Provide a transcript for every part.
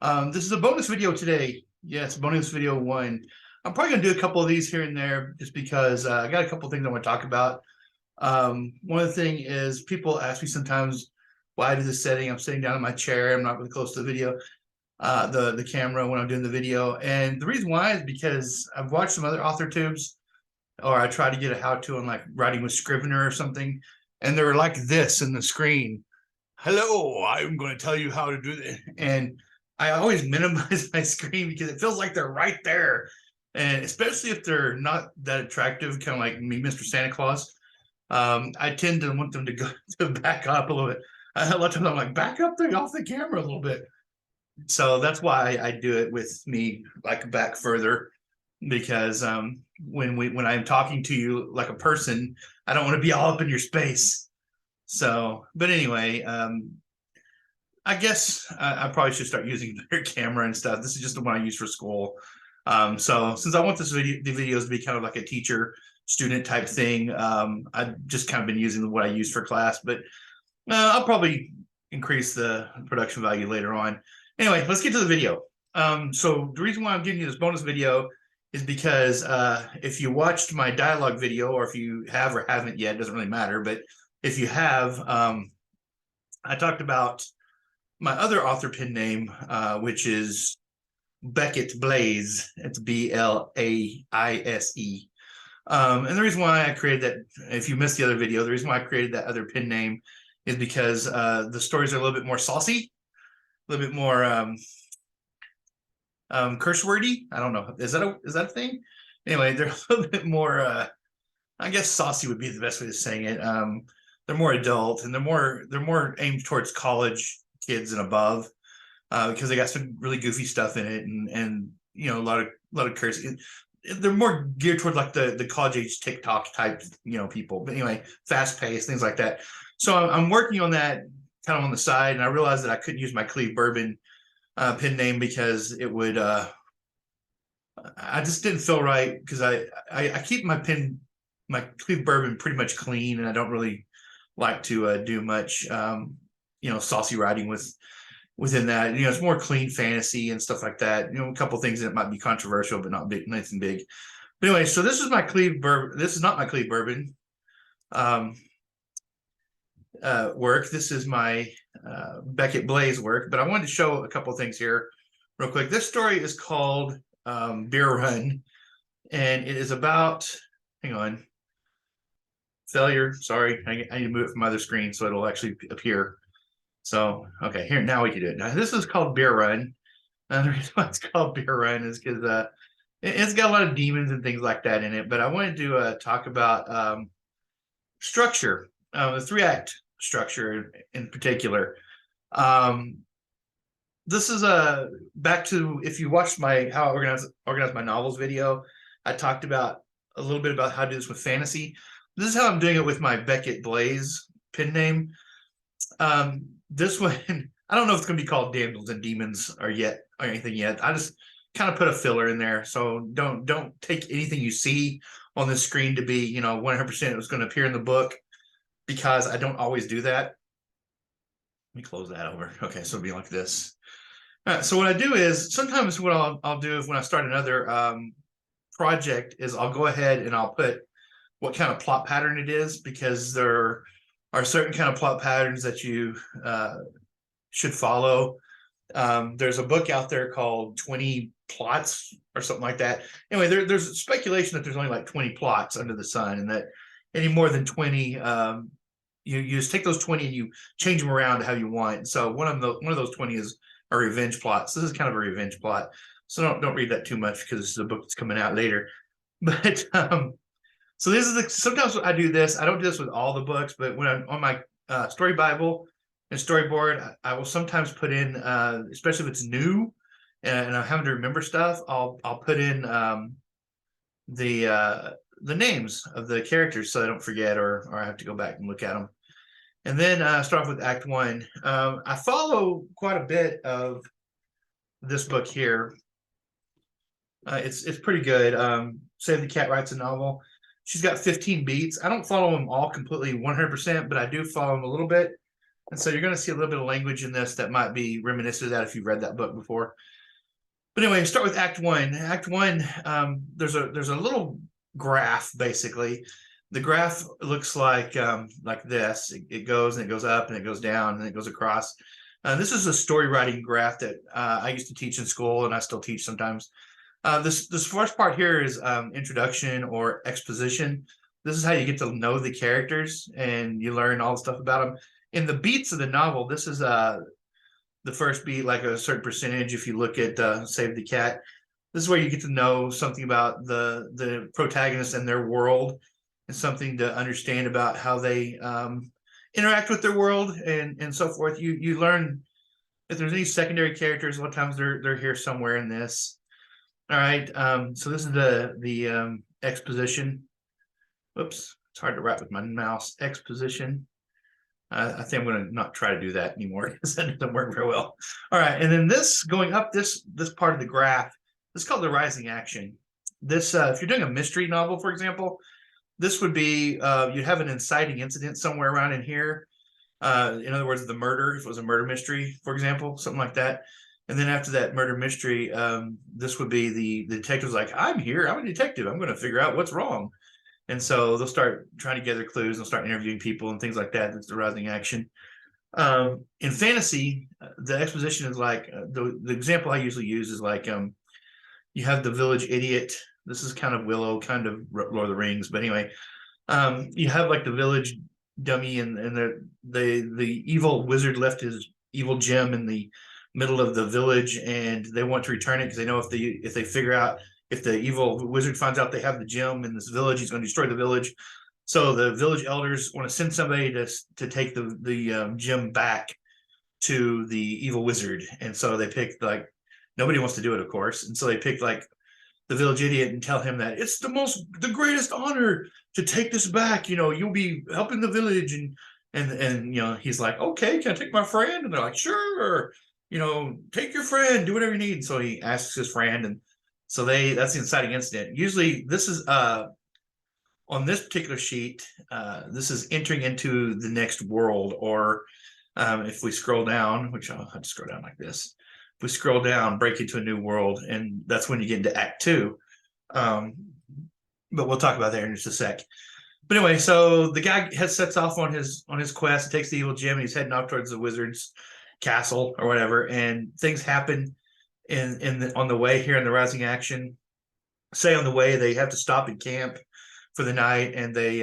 This is a bonus video today. Yes, bonus video one. I'm probably gonna do a couple of these here and there just because I got a couple of things I want to talk about. One of the thing is people ask me sometimes why I do this setting. I'm sitting down in my chair. I'm not really close to the video, the camera when I'm doing the video. And the reason why is because I've watched some other author tubes, or I try to get a how-to on like writing with Scrivener or something, and they're like this in the screen. Hello, I'm going to tell you how to do this. And I always minimize my screen because it feels like they're right there. And especially if they're not that attractive, kind of like me, Mr. Santa Claus, I tend to want them to go to back up a little bit. A lot of times I'm like, back up off the camera a little bit. So that's why I do it with me like back further, because when I'm talking to you like a person, I don't want to be all up in your space. So, but anyway, I guess I probably should start using their camera and stuff. This is just the one I use for school. So since I want the videos to be kind of like a teacher student type thing, I've just kind of been using what I use for class, but I'll probably increase the production value later on. Anyway, let's get to the video. So the reason why I'm giving you this bonus video is because if you watched my dialogue video, or if you have or haven't yet, it doesn't really matter, but if you have, I talked about my other author pen name, which is Beckett Blaze. It's Blaise. And the reason why I created that, if you missed the other video, the reason why I created that other pen name is because the stories are a little bit more saucy, a little bit more curse wordy. I don't know. Is that a thing? Anyway, they're a little bit more. I guess saucy would be the best way of saying it. They're more adult, and they're more aimed towards college kids and above, because they got some really goofy stuff in it, and you know, a lot of cursing. They're more geared toward like the college age TikTok type, people. But anyway, fast paced, things like that. So I'm working on that kind of on the side, and I realized that I couldn't use my Cleave Bourbon pen name because it would. I just didn't feel right, because I keep my Cleave Bourbon pretty much clean, and I don't really like to do much saucy writing within that. It's more clean fantasy and stuff like that. A couple things that might be controversial, but not big, nothing big. But anyway, so this is my Cleave Bourbon. This is not my Cleave Bourbon work. This is my Beckett Blaze work. But I wanted to show a couple things here real quick. This story is called Beer Run, and it is about, hang on, failure. Sorry, I need to move it from my other screen so it'll actually appear. So, okay, here, now we can do it. Now, this is called Beer Run. The reason why it's called Beer Run is because it's got a lot of demons and things like that in it. But I wanted to talk about structure, the 3-act structure in particular. This is back to, if you watched my how I organize my novels video, I talked about a little bit about how to do this with fantasy. This is how I'm doing it with my Beckett Blaze pen name. This one, I don't know if it's going to be called Damsels and Demons or anything yet. I just kind of put a filler in there. So don't take anything you see on the screen to be 100% it was going to appear in the book, because I don't always do that. Let me close that over. Okay, so it'll be like this. All right, so what I do is sometimes what I'll do is when I start another project is I'll go ahead and I'll put what kind of plot pattern it is, because there are certain kind of plot patterns that you should follow. There's a book out there called 20 Plots or something like that. Anyway, there's speculation that there's only like 20 plots under the sun, and that any more than 20, you just take those 20 and you change them around to how you want. So one of those 20 is a revenge plot. So this is kind of a revenge plot. So don't read that too much, because this is a book that's coming out later. But so this is sometimes I do this. I don't do this with all the books, but when I'm on my story Bible and storyboard, I will sometimes put in, especially if it's new and I'm having to remember stuff, I'll put in the names of the characters so I don't forget, or I have to go back and look at them. And then start off with Act 1. I follow quite a bit of this book here. It's pretty good. Save the Cat Writes a Novel. She's got 15 beats. I don't follow them all completely 100%, but I do follow them a little bit. And so you're going to see a little bit of language in this that might be reminiscent of that if you've read that book before. But anyway, start with Act One. Act One, there's a little graph basically. The graph looks like this. It goes and it goes up and it goes down and it goes across. This is a story writing graph that I used to teach in school and I still teach sometimes. This first part here is introduction or exposition. This is how you get to know the characters and you learn all the stuff about them. In the beats of the novel, this is the first beat, like a certain percentage. If you look at Save the Cat, this is where you get to know something about the protagonist and their world, and something to understand about how they interact with their world and so forth. You learn if there's any secondary characters. A lot of times they're here somewhere in this. All right, so this is the exposition. Whoops, it's hard to write with my mouse. Exposition. I think I'm going to not try to do that anymore because that doesn't work very well. All right, and then this going up this part of the graph, this is called the rising action. This if you're doing a mystery novel, for example, this would be you'd have an inciting incident somewhere around in here. In other words, the murder, if it was a murder mystery, for example, something like that. And then after that murder mystery, this would be the detective's like, I'm here, I'm a detective, I'm going to figure out what's wrong. And so they'll start trying to gather clues and start interviewing people and things like that. That's the rising action. In fantasy, the exposition is like the example I usually use is like you have the village idiot. This is kind of Willow, kind of Lord of the Rings, but anyway, you have like the village dummy and the evil wizard left his evil gem in the middle of the village, and they want to return it because they know if they figure out. If the evil wizard finds out they have the gem in this village, he's going to destroy the village. So the village elders want to send somebody to take the gem back to the evil wizard. And so they picked like nobody wants to do it, of course. And so they picked like the village idiot and tell him that it's the greatest honor to take this back. You know, you'll be helping the village, and you know he's like, okay, can I take my friend? And they're like, sure. You know, take your friend, do whatever you need. So he asks his friend and. So that's the inciting incident. Usually this is on this particular sheet, this is entering into the next world, or if we scroll down, which I'll have to scroll down like this. If we scroll down, break into a new world, and that's when you get into Act 2. But we'll talk about that in just a sec. But anyway, so the guy sets off on his quest, takes the evil gem, and he's heading off towards the wizard's castle or whatever, and things happen on the way here in the rising action. Say on the way they have to stop and camp for the night, and they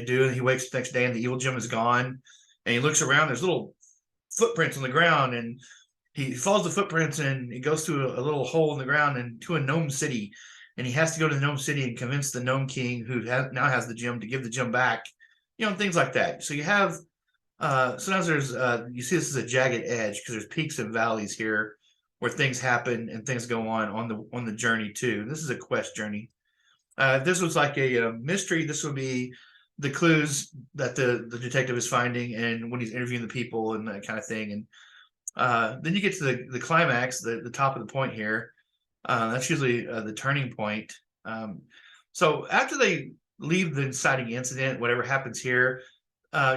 do, and he wakes the next day and the evil gem is gone, and he looks around, there's little footprints on the ground, and he follows the footprints and he goes through a little hole in the ground and to a gnome city, and he has to go to the gnome city and convince the gnome king who now has the gem to give the gem back, you know, things like that. So you have sometimes there's you see this is a jagged edge because there's peaks and valleys here where things happen and things go on the journey too. This is a quest journey. If this was like a mystery, this would be the clues that the detective is finding and when he's interviewing the people and that kind of thing. And then you get to the climax, the top of the point here. That's usually the turning point. So after they leave the inciting incident, whatever happens here,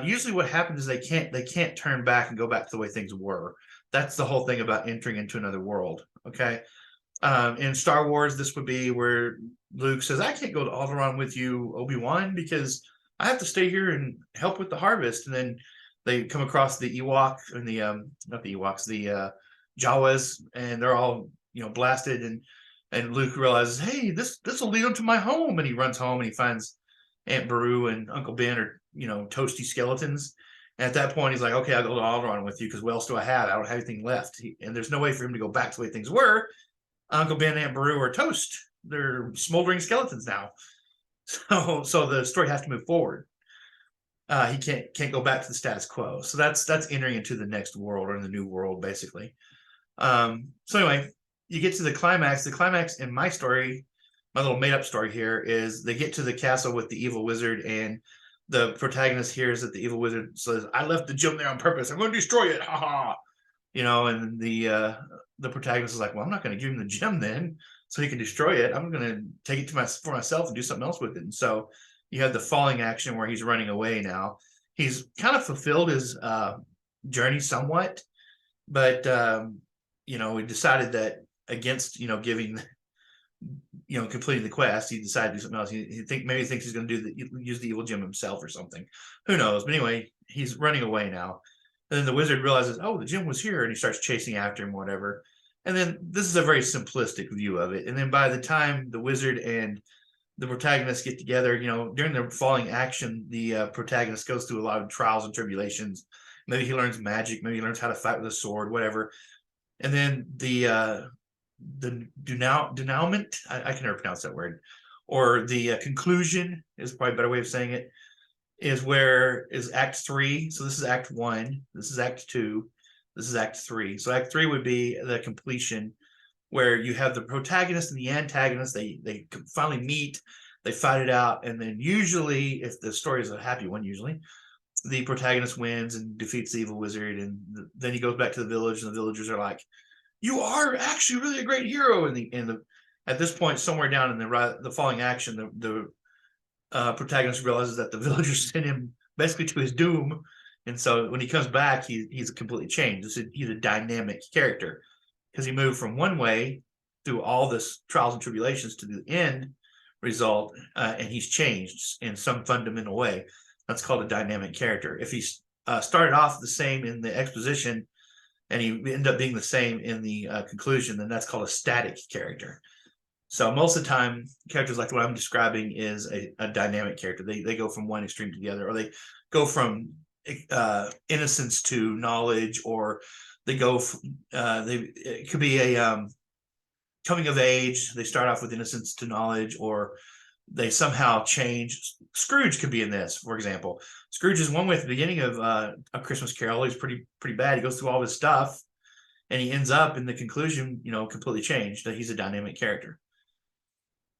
usually what happens is they can't turn back and go back to the way things were. That's the whole thing about entering into another world. Okay. In Star Wars, this would be where Luke says, I can't go to Alderaan with you, Obi-Wan, because I have to stay here and help with the harvest. And then they come across the Ewok and not the Ewoks, the Jawas, and they're all, you know, blasted. And Luke realizes, hey, this will lead him to my home. And he runs home and he finds Aunt Beru and Uncle Ben are, you know, toasty skeletons. And at that point, he's like, okay, I'll go to Alderaan with you because what else do I have? I don't have anything left. And there's no way for him to go back to the way things were. Uncle Ben and Aunt Beru are toast. They're smoldering skeletons now. So the story has to move forward. He can't go back to the status quo. So that's entering into the next world or in the new world, basically. So anyway, you get to the climax. The climax in my story, my little made-up story here, is they get to the castle with the evil wizard, and the protagonist hears that the evil wizard says, I left the gem there on purpose. I'm going to destroy it. Ha ha. You know, and the protagonist is like, well, I'm not going to give him the gem then so he can destroy it. I'm going to take it for myself and do something else with it. And so you have the falling action where he's running away now. He's kind of fulfilled his journey somewhat, but we decided that against giving completing the quest, he decided to do something else. Maybe thinks he's going to use the evil gem himself or something. Who knows? But anyway, he's running away now. And then the wizard realizes, oh, the gem was here, and he starts chasing after him, whatever. And then this is a very simplistic view of it. And then by the time the wizard and the protagonist get together, during the falling action, the protagonist goes through a lot of trials and tribulations. Maybe he learns magic, maybe he learns how to fight with a sword, whatever. And then the denouement, I can never pronounce that word, or the conclusion is probably a better way of saying it, is Act 3. So this is Act 1, this is Act 2, this is Act 3. So Act 3 would be the completion, where you have the protagonist and the antagonist. They finally meet, they fight it out, and then usually, if the story is a happy one, usually the protagonist wins and defeats the evil wizard, and then he goes back to the village, and the villagers are like, "You are actually really a great hero." At this point, somewhere down in the falling action, the protagonist realizes that the villagers sent him basically to his doom, and so when he comes back, he's completely changed. He's a dynamic character, because he moved from one way through all this trials and tribulations to the end result, and he's changed in some fundamental way. That's called a dynamic character. If he started off the same in the exposition and he ended up being the same in the conclusion, then that's called a static character. So most of the time, characters like what I'm describing is a dynamic character. They go from one extreme to the other, or they go from innocence to knowledge, or they go it could be a coming of age. They start off with innocence to knowledge, or they somehow change. Scrooge could be in this, for example. Scrooge is one way at the beginning of A Christmas Carol. He's pretty bad. He goes through all his stuff, and he ends up in the conclusion, completely changed. That he's a dynamic character.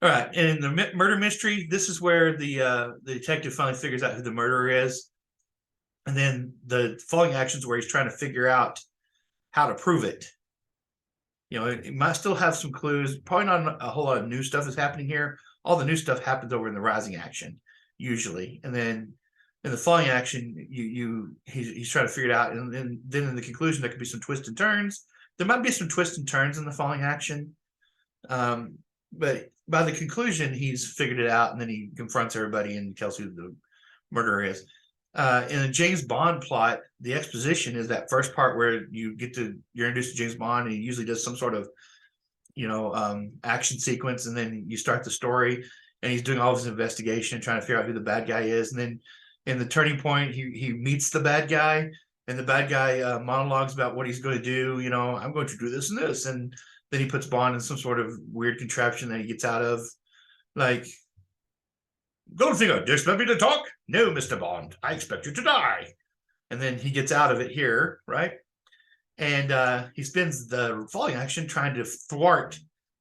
All right, and in the murder mystery, this is where the detective finally figures out who the murderer is, and then the following actions where he's trying to figure out how to prove it. It might still have some clues. Probably not a whole lot of new stuff is happening here. All the new stuff happens over in the rising action, usually, and then in the falling action, he's trying to figure it out, and then in the conclusion, there could be some twists and turns. There might be some twists and turns in the falling action, but by the conclusion, he's figured it out, and then he confronts everybody and tells who the murderer is. In the James Bond plot, the exposition is that first part where you're introduced to James Bond, and he usually does some sort of action sequence, and then you start the story, and he's doing all of his investigation, trying to figure out who the bad guy is, and then in the turning point, he meets the bad guy, and the bad guy monologues about what he's going to do. I'm going to do this and this, and then he puts Bond in some sort of weird contraption that he gets out of, like, "Goldfinger, do you expect me to talk? No, Mr. Bond, I expect you to die." And then he gets out of it here, right? And he spends the falling action trying to thwart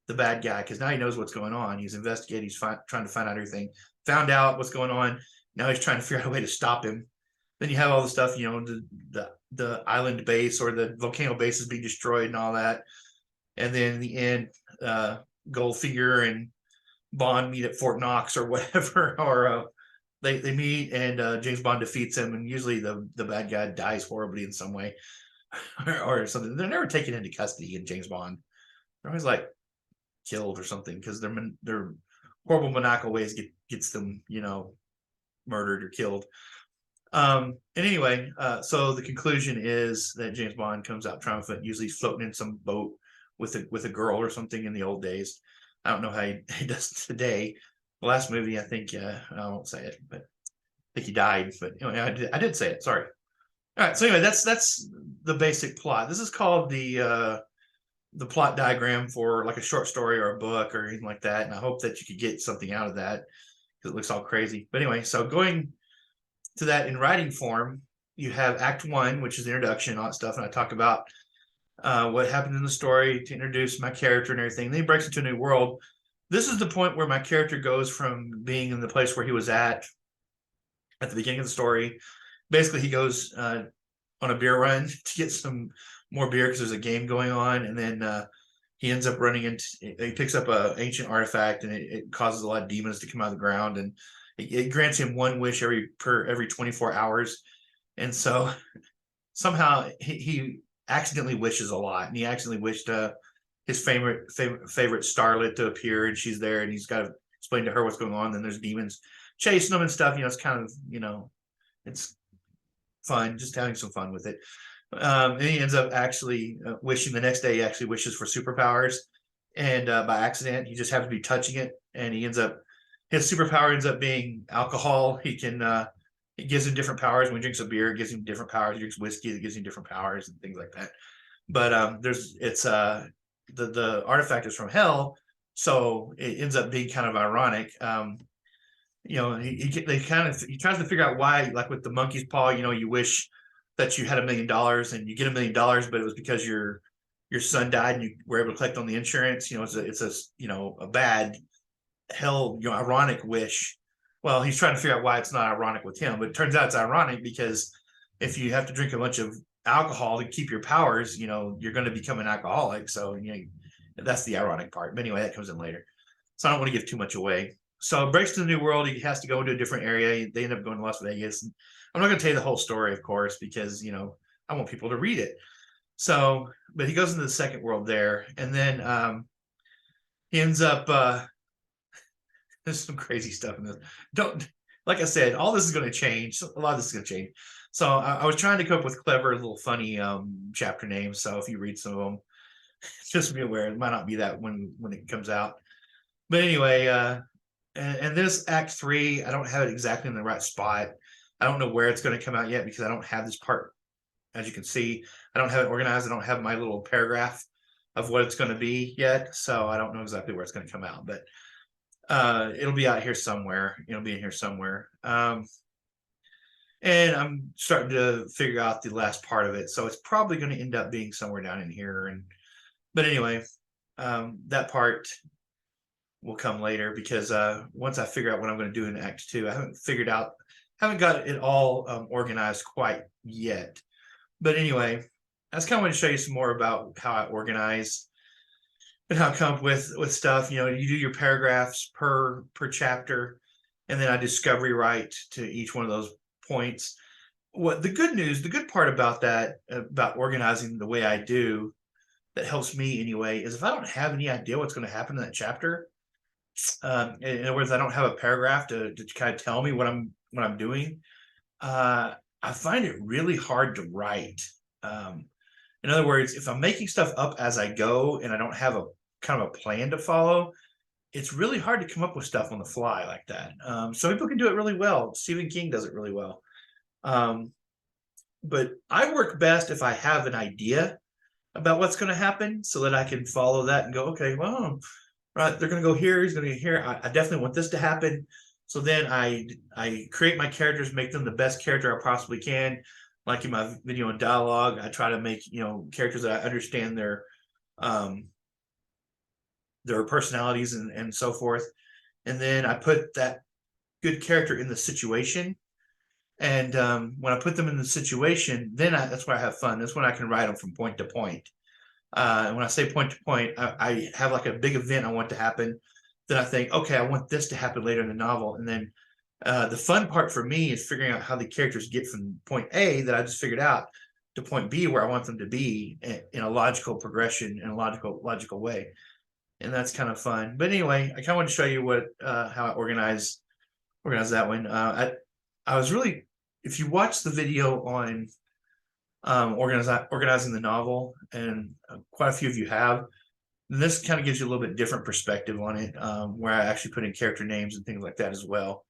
the bad guy, because now he knows what's going on. He's investigating, he's trying to find out everything, found out what's going on. Now he's trying to figure out a way to stop him. Then you have all the stuff, the island base or the volcano base is being destroyed and all that. And then in the end, Goldfinger and Bond meet at Fort Knox or whatever, or they meet, and James Bond defeats him, and usually the bad guy dies horribly in some way or something. They're never taken into custody in James Bond. They're always like killed or something, because their horrible maniacal ways gets them murdered or killed. And anyway, so the conclusion is that James Bond comes out triumphant. Usually he's floating in some boat with a girl or something in the old days. I don't know how he does today. The last movie, I think, I won't say it, but I think he died. But anyway, I did say it. Sorry. All right. So anyway, that's the basic plot. This is called the plot diagram for like a short story or a book or anything like that. And I hope that you could get something out of that, because it looks all crazy. But anyway, so going to that in writing form, you have Act 1, which is the introduction, all that stuff, and I talk about what happened in the story to introduce my character and everything. Then he breaks into a new world. This is the point where my character goes from being in the place where he was at the beginning of the story. Basically, he goes on a beer run to get some more beer because there's a game going on, and then he ends up he picks up an ancient artifact, and it causes a lot of demons to come out of the ground, and it grants him one wish every 24 hours. And so somehow he accidentally wishes a lot, and he accidentally wished his favorite starlet to appear, and she's there, and he's got to explain to her what's going on. Then there's demons chasing him and stuff. It's kind of, it's fun, just having some fun with it. And he ends up actually wishing the next day. He actually wishes for superpowers, and by accident, he just happens to be touching it, and his superpower ends up being alcohol. It gives him different powers. When he drinks a beer, it gives him different powers. He drinks whiskey, it gives him different powers and things like that. But the artifact is from hell, so it ends up being kind of ironic. He tries to figure out why, like with the monkey's paw, you wish that you had $1 million and you get $1 million, but it was because your son died and you were able to collect on the insurance. It's a bad hell, ironic wish. Well, he's trying to figure out why it's not ironic with him, but it turns out it's ironic because if you have to drink a bunch of alcohol to keep your powers, you're going to become an alcoholic. So that's the ironic part. But anyway, that comes in later, so I don't want to give too much away. So breaks to the new world. He has to go into a different area. They end up going to Las Vegas. I'm not going to tell you the whole story, of course, because I want people to read it. So, but he goes into the second world there, and then he ends up. There's some crazy stuff in this. Like I said, all this is going to change. A lot of this is going to change. So I was trying to come up with clever, little funny chapter names. So if you read some of them, just be aware it might not be that when it comes out. But anyway, and this Act 3, I don't have it exactly in the right spot. I don't know where it's going to come out yet because I don't have this part. As you can see, I don't have it organized. I don't have my little paragraph of what it's going to be yet. So I don't know exactly where it's going to come out. But it'll be out here somewhere. It'll be in here somewhere. And I'm starting to figure out the last part of it. So it's probably going to end up being somewhere down in here. But anyway, that part will come later because once I figure out what I'm going to do in Act 2, I haven't got it all organized quite yet. But anyway, I just kind of want to show you some more about how I organize and how I come up with stuff. You do your paragraphs per chapter, and then I discovery write to each one of those points. The good part about that, about organizing the way I do, that helps me anyway, is if I don't have any idea what's going to happen in that chapter, in other words, I don't have a paragraph to kind of tell me what I'm doing, I find it really hard to write. In other words, if I'm making stuff up as I go and I don't have a kind of a plan to follow, it's really hard to come up with stuff on the fly like that. Some people can do it really well. Stephen King does it really well. But I work best if I have an idea about what's going to happen so that I can follow that and go, okay, well, right, they're going to go here, he's going to go here. I definitely want this to happen. So then I create my characters, make them the best character I possibly can. Like in my video and dialogue, I try to make characters that I understand their personalities and so forth. And then I put that good character in the situation. And when I put them in the situation, then that's where I have fun. That's when I can write them from point to point. And when I say point to point, I have like a big event I want to happen. Then I think, okay, I want this to happen later in the novel. And then the fun part for me is figuring out how the characters get from point A that I just figured out to point B where I want them to be in a logical progression, in a logical way. And that's kind of fun. But anyway, I kind of want to show you how I organize that one. I was really, if you watch the video on organizing the novel, and quite a few of you have, then this kind of gives you a little bit different perspective on it, where I actually put in character names and things like that as well.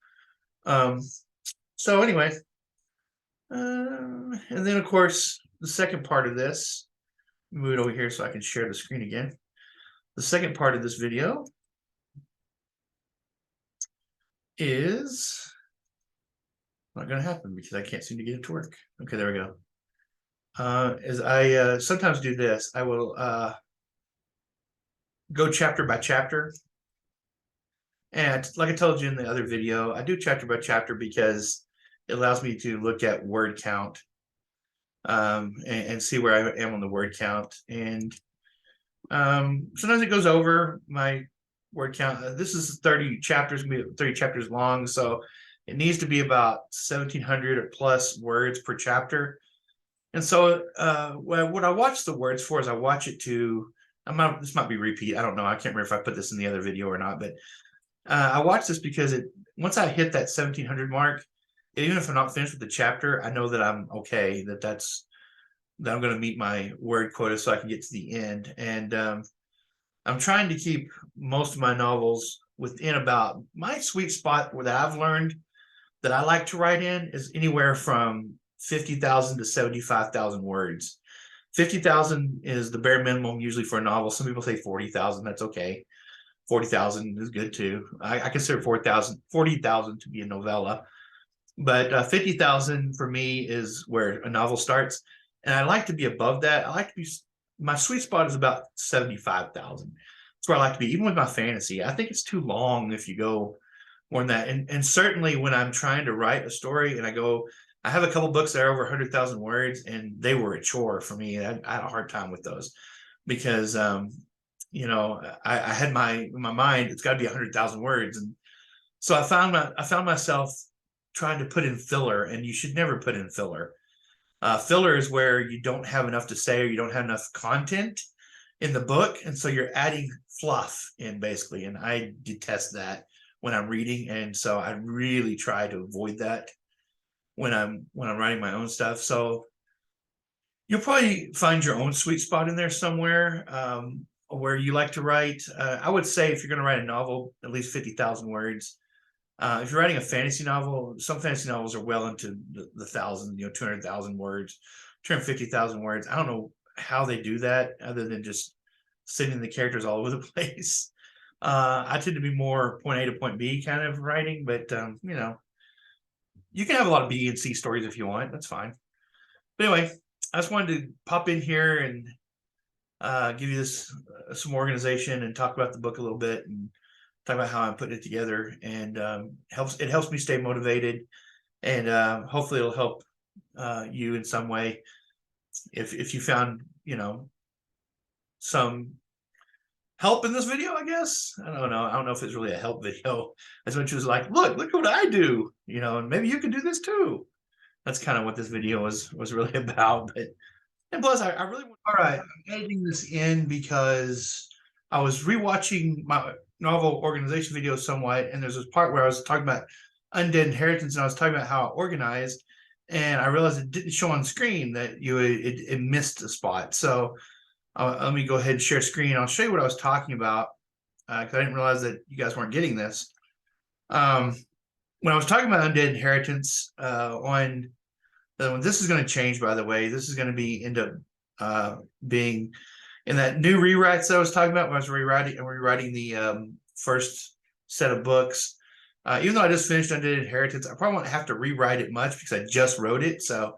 So anyway, and then of course the second part of this, move it over here so I can share the screen again. The second part of this video is not going to happen because I can't seem to get it to work. Okay, there we go. As I sometimes do this, I will go chapter by chapter. And like I told you in the other video, I do chapter by chapter because it allows me to look at word count and see where I am on the word count. And sometimes it goes over my word count. This is 30 chapters, 30 chapters long, so it needs to be about 1,700 or plus words per chapter. And so what I watch the words for is I watch it to, this might be repeat. I don't know. I can't remember if I put this in the other video or not, but I watch this because once I hit that 1700 mark, even if I'm not finished with the chapter, I know that I'm okay, that I'm going to meet my word quota so I can get to the end. And I'm trying to keep most of my novels within about my sweet spot that I've learned that I like to write in is anywhere from 50,000 to 75,000 words. 50,000 is the bare minimum usually for a novel. Some people say 40,000. That's okay. 40,000 is good too. I consider 40,000 to be a novella, but 50,000 for me is where a novel starts. And I like to be above that. My sweet spot is about 75,000. That's where I like to be, even with my fantasy. I think it's too long if you go more than that. And certainly when I'm trying to write a story and I have a couple books that are over 100,000 words, and they were a chore for me. I had a hard time with those because, you know, I had in my mind, it's got to be 100,000 words. And so I found myself trying to put in filler, and you should never put in filler. Filler is where you don't have enough to say or you don't have enough content in the book. And so you're adding fluff in basically. And I detest that when I'm reading. And so I really try to avoid that when I'm writing my own stuff. So you'll probably find your own sweet spot in there somewhere where you like to write. I would say if you're going to write a novel, at least 50,000 words. If you're writing a fantasy novel, some fantasy novels are well into the thousand, 200,000 words, 250,000 words. I don't know how they do that other than just sending the characters all over the place. I tend to be more point A to point B kind of writing, but you can have a lot of B and C stories if you want. That's fine. But anyway, I just wanted to pop in here and give you this some organization and talk about the book a little bit and talk about how I'm putting it together, and it helps me stay motivated, and hopefully it'll help you in some way. If you found some help in this video, I guess. I don't know. I don't know if it's really a help video as much as like, look what I do, and maybe you can do this too. That's kind of what this video was really about. But and plus, I really all right. I'm editing this in because I was rewatching my novel organization video somewhat, and there's this part where I was talking about undead inheritance, and I was talking about how it organized, and I realized it didn't show on screen that it missed a spot. So let me go ahead and share screen. I'll show you what I was talking about because I didn't realize that you guys weren't getting this. When I was talking about undead inheritance this is going to change, by the way. This is going to end up being in that new rewrites that I was talking about when I was rewriting the first set of books. Even though I just finished Undead Inheritance, I probably won't have to rewrite it much because I just wrote it. So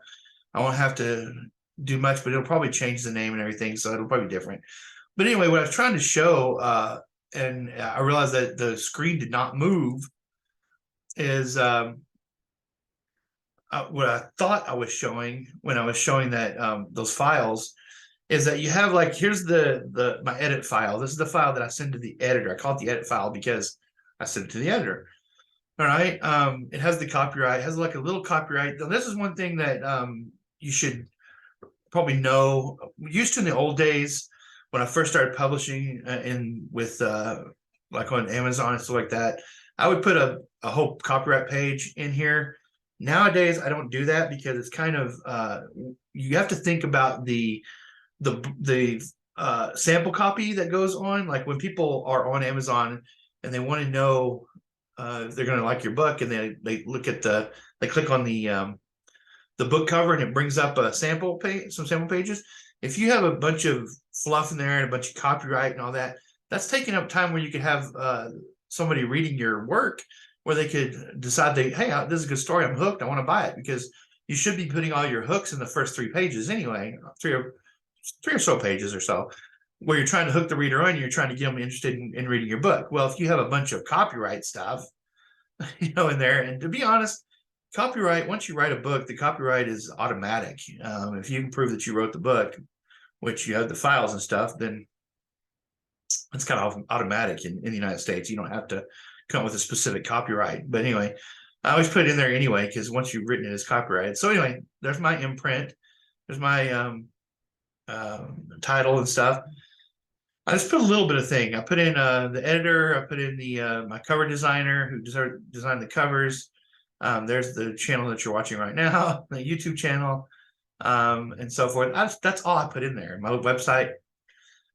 I won't have to do much, but it'll probably change the name and everything. So it'll probably be different. But anyway, what I was trying to show, and I realized that the screen did not move, is what I thought I was showing when I was showing that those files is that you have here's my edit file. This is the file that I send to the editor. I call it the edit file because I send it to the editor. All right. It has the copyright. It has like a little copyright. Now, this is one thing that you should probably know. Used to in the old days when I first started publishing with like on Amazon and stuff like that, I would put a whole copyright page in here. Nowadays, I don't do that because it's kind of you have to think about the sample copy that goes on. Like when people are on Amazon and they want to know if they're going to like your book, and they look at they click on the book cover and it brings up a sample page, some sample pages. If you have a bunch of fluff in there and a bunch of copyright and all that, that's taking up time where you could have somebody reading your work where they could decide hey, this is a good story. I'm hooked. I want to buy it, because you should be putting all your hooks in the first 3 pages anyway, three or so pages or so, where you're trying to hook the reader on. You're trying to get them interested in reading your book. Well, if you have a bunch of copyright stuff, in there, and to be honest, copyright, once you write a book, the copyright is automatic. If you can prove that you wrote the book, which you have the files and stuff, then it's kind of automatic in the United States. You don't have to come up with a specific copyright. But anyway, I always put it in there anyway, because once you've written it, it's copyrighted. So anyway, there's my imprint. There's my title and stuff. I just put a little bit of thing. I put in the editor. I put in the my cover designer who designed the covers. There's the channel that you're watching right now, the YouTube channel, and so forth. That's all I put in there. My website.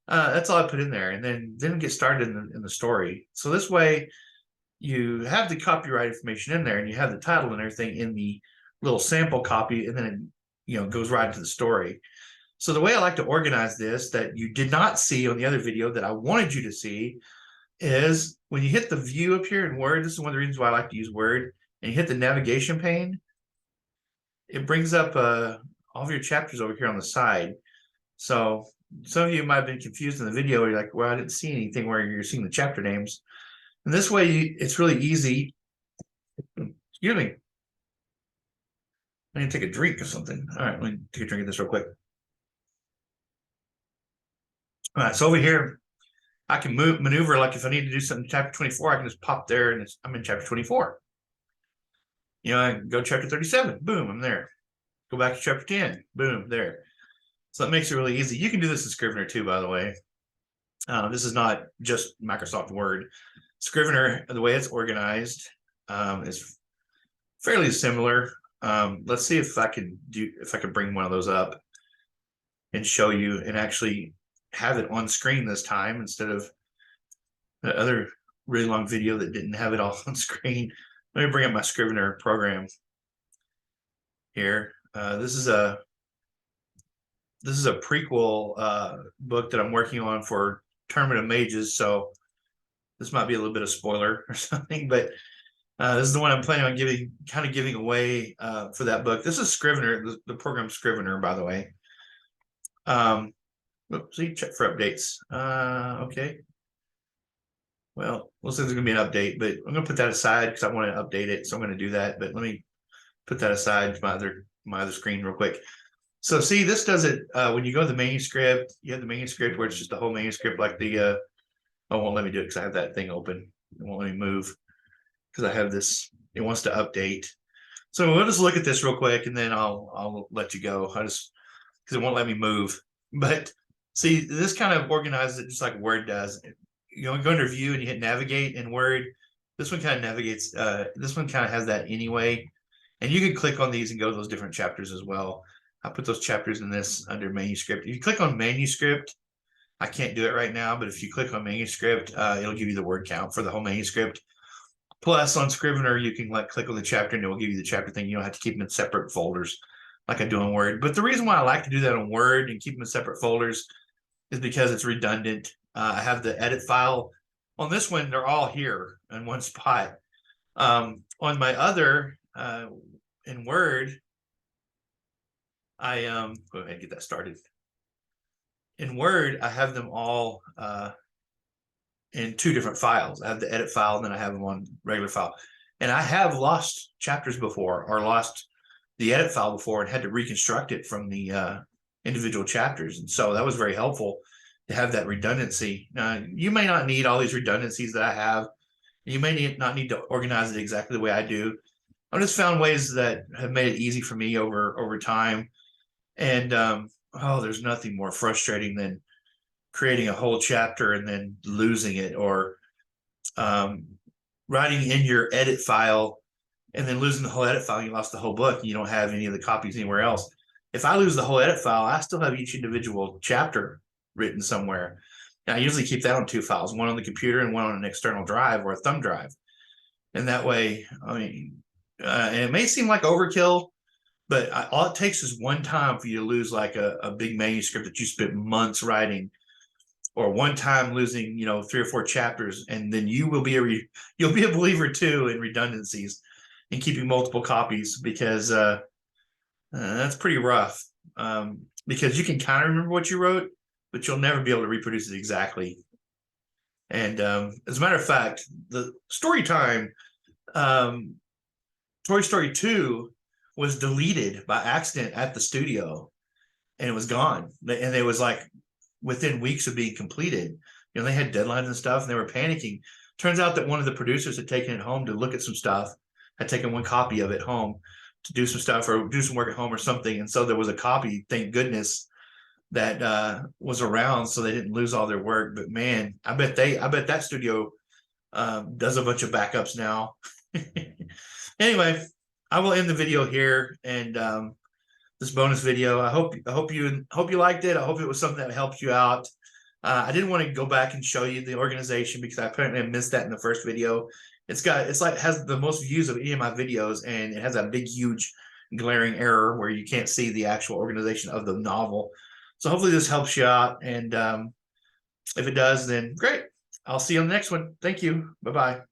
That's all I put in there, and then get started in the story. So this way, you have the copyright information in there, and you have the title and everything in the little sample copy, and then it goes right into the story. So the way I like to organize this that you did not see on the other video that I wanted you to see is when you hit the view up here in Word. This is one of the reasons why I like to use Word. And you hit the navigation pane, it brings up all of your chapters over here on the side. So some of you might have been confused in the video. You're like, well, I didn't see anything where you're seeing the chapter names. And this way, it's really easy. Excuse me. I need to take a drink or something. All right, let me take a drink of this real quick. All right, so over here, I can maneuver, like if I need to do something in chapter 24, I can just pop there and I'm in chapter 24. I can go to chapter 37, boom, I'm there. Go back to chapter 10, boom, there. So that makes it really easy. You can do this in Scrivener too, by the way. This is not just Microsoft Word. Scrivener, the way it's organized, is fairly similar. Let's see if I can bring one of those up and show you and actually have it on screen this time instead of the other really long video that didn't have it all on screen. Let me bring up my Scrivener program here. This is a prequel book that I'm working on for Tournament of Mages, so this might be a little bit of spoiler or something, but this is the one I'm planning on giving away for that book. This is Scrivener, the program Scrivener, by the way. See, check for updates. Okay. Well, looks like there's gonna be an update, but I'm gonna put that aside because I want to update it, so I'm gonna do that. But let me put that aside to my other screen real quick. So see, this does it when you go to the manuscript. You have the manuscript where it's just the whole manuscript, like the it won't let me do it because I have that thing open. It won't let me move because I have this. It wants to update. So we'll just look at this real quick, and then I'll let you go. Because it won't let me move. But see, this kind of organizes it just like Word does. Go under View and you hit Navigate in Word. This one kind of navigates. This one kind of has that anyway. And you can click on these and go to those different chapters as well. I put those chapters in this under Manuscript. If you click on Manuscript, I can't do it right now, but if you click on Manuscript, it'll give you the word count for the whole manuscript. Plus, on Scrivener, you can click on the chapter and it will give you the chapter thing. You don't have to keep them in separate folders like I do in Word. But the reason why I like to do that on Word and keep them in separate folders is because it's redundant. I have the edit file. On this one, they're all here in one spot. On my other, in Word, I go ahead and get that started. In Word, I have them all in two different files. I have the edit file, and then I have them on regular file. And I have lost chapters before, or lost the edit file before, and had to reconstruct it from the individual chapters. And so that was very helpful to have that redundancy. You may not need all these redundancies that I have. You may not need to organize it exactly the way I do. I've just found ways that have made it easy for me over time. And there's nothing more frustrating than creating a whole chapter and then losing it, or writing in your edit file and then losing the whole edit file. You lost the whole book and you don't have any of the copies anywhere else. If I lose the whole edit file, I still have each individual chapter written somewhere. And I usually keep that on two files, one on the computer and one on an external drive or a thumb drive. And that way, and it may seem like overkill, but all it takes is one time for you to lose like a big manuscript that you spent months writing, or one time losing 3 or 4 chapters, and then you'll be a believer too in redundancies and keeping multiple copies, because that's pretty rough, because you can kind of remember what you wrote, but you'll never be able to reproduce it exactly. And as a matter of fact, the story time, Toy Story 2 was deleted by accident at the studio, and it was gone. And it was like within weeks of being completed. They had deadlines and stuff, and they were panicking. Turns out that one of the producers had taken it home to look at some stuff, had taken one copy of it home, to do some stuff or do some work at home or something. And so there was a copy, thank goodness, that was around so they didn't lose all their work. But man, I bet that studio does a bunch of backups now. Anyway, I will end the video here, and this bonus video. I hope you liked it. I hope it was something that helped you out. I didn't want to go back and show you the organization because I apparently missed that in the first video. It's has the most views of any of my videos, and it has a big, huge, glaring error where you can't see the actual organization of the novel. So hopefully this helps you out, and if it does, then great. I'll see you on the next one. Thank you. Bye-bye.